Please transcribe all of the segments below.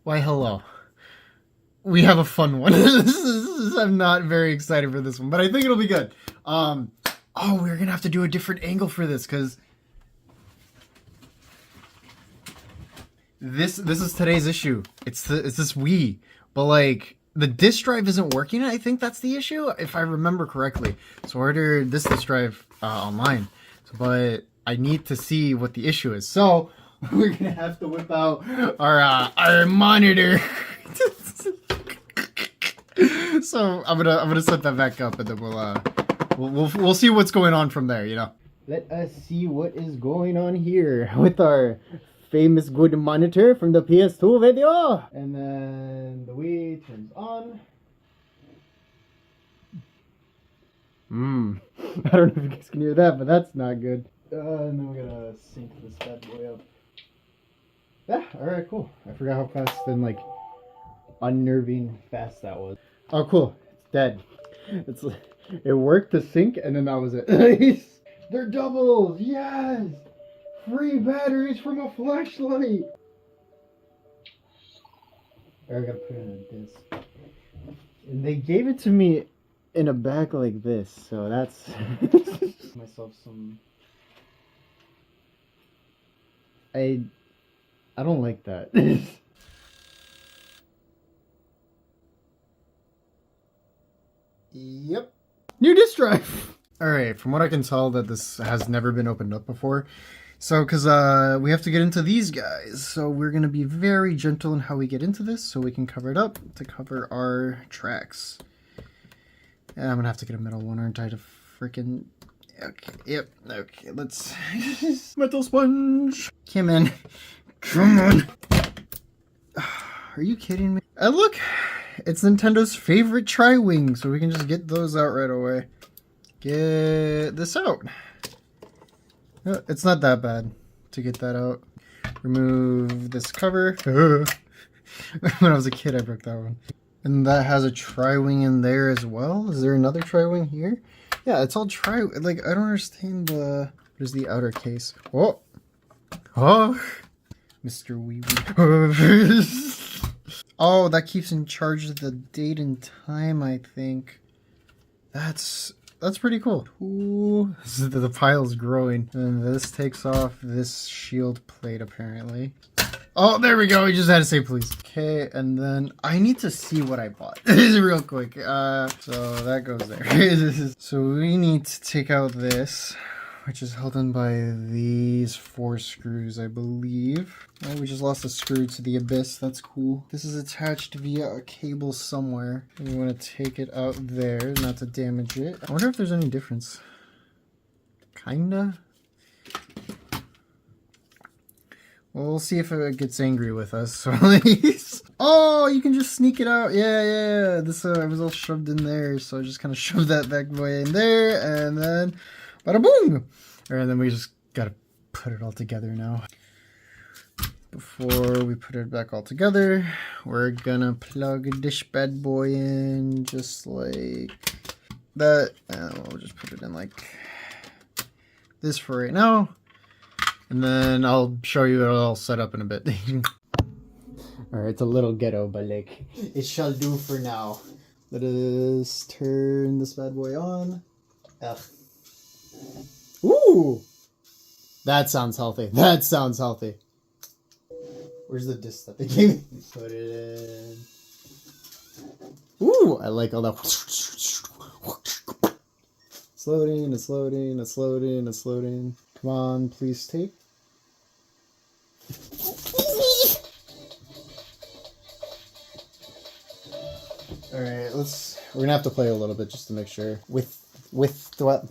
Why, hello. We have a fun one. I'm not very excited for this one, but I think it'll be good. Oh, we're gonna have to do a different angle for this because this is today's issue. It's this Wii, but like the disk drive isn't working. I think that's the issue, if I remember correctly. So I ordered this disk drive online, but I need to see what the issue is. So we're gonna have to whip out our monitor. So I'm gonna set that back up, and then we'll see what's going on from there. You know. Let us see what is going on here with our famous good monitor from the PS2 video. And then the Wii turns on. I don't know if you guys can hear that, but that's not good. And then we're gonna sync this bad boy up. Yeah, alright, cool. I forgot how fast and like unnerving fast that was. Oh, cool. It's dead. It worked to sync, and then that was it. They're doubles! Yes! Free batteries from a flashlight! I gotta put it in a disc. And they gave it to me in a bag like this, so that's... myself some... I don't like that. Yep. New disk drive! Alright, from what I can tell that this has never been opened up before. So, because we have to get into these guys. So we're going to be very gentle in how we get into this so we can cover it up to cover our tracks. And I'm going to have to get a metal one, aren't I, to freaking... Okay, yep, okay, let's... Metal sponge! Come in. Come on! Are you kidding me? And look! It's Nintendo's favorite tri-wing, so we can just get those out right away. Get this out. It's not that bad to get that out. Remove this cover. When I was a kid, I broke that one. And that has a tri-wing in there as well. Is there another tri-wing here? Yeah, it's all like, I don't understand what is the outer case? Oh! Oh! Mr. Wee Wee. Oh, that keeps in charge of the date and time, I think. That's pretty cool. Ooh, the pile's growing. And this takes off this shield plate, apparently. Oh, there we go. We just had to say please. Okay, and then I need to see what I bought. Real quick. So that goes there. So we need to take out this, which is held in by these 4 screws, I believe. Oh, we just lost a screw to the abyss. That's cool. This is attached via a cable somewhere. We want to take it out there, not to damage it. I wonder if there's any difference. Kinda. Well, we'll see if it gets angry with us. So oh, you can just sneak it out. Yeah. This was all shoved in there, so I just kind of shoved that back way in there, and then bada boom! And then we just gotta put it all together now. Before we put it back all together, we're gonna plug this bad boy in just like that. And we'll just put it in like this for right now. And then I'll show you it all set up in a bit. Alright, it's a little ghetto, but like, it shall do for now. Let us turn this bad boy on. Ugh. Ooh! That sounds healthy. That sounds healthy. Where's the disc that they gave me? Put it in. Ooh! I like all that. It's loading, it's loading, it's loading, it's loading. Come on, please take. Alright, we're gonna have to play a little bit just to make sure. With the what?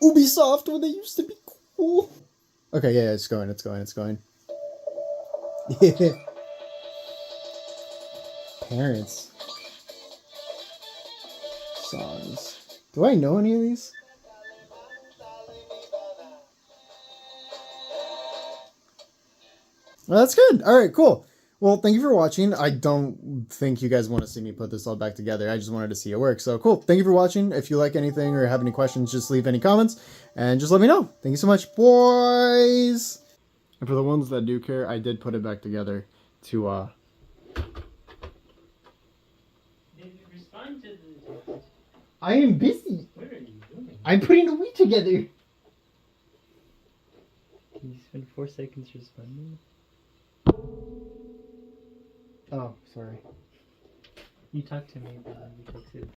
Ubisoft, when they used to be cool. Okay, yeah, it's going. Yeah. Parents. Songs. Do I know any of these? Well, that's good. Alright, cool. Well, thank you for watching. I don't think you guys want to see me put this all back together. I just wanted to see it work. So cool. Thank you for watching. If you like anything or have any questions, just leave any comments and just let me know. Thank you so much, boys. And for the ones that do care, I did put it back together to Respond to the... I am busy. What are you doing? I'm putting the wheat together. Can you spend 4 seconds responding? Oh, sorry. You talked to me, but you texted.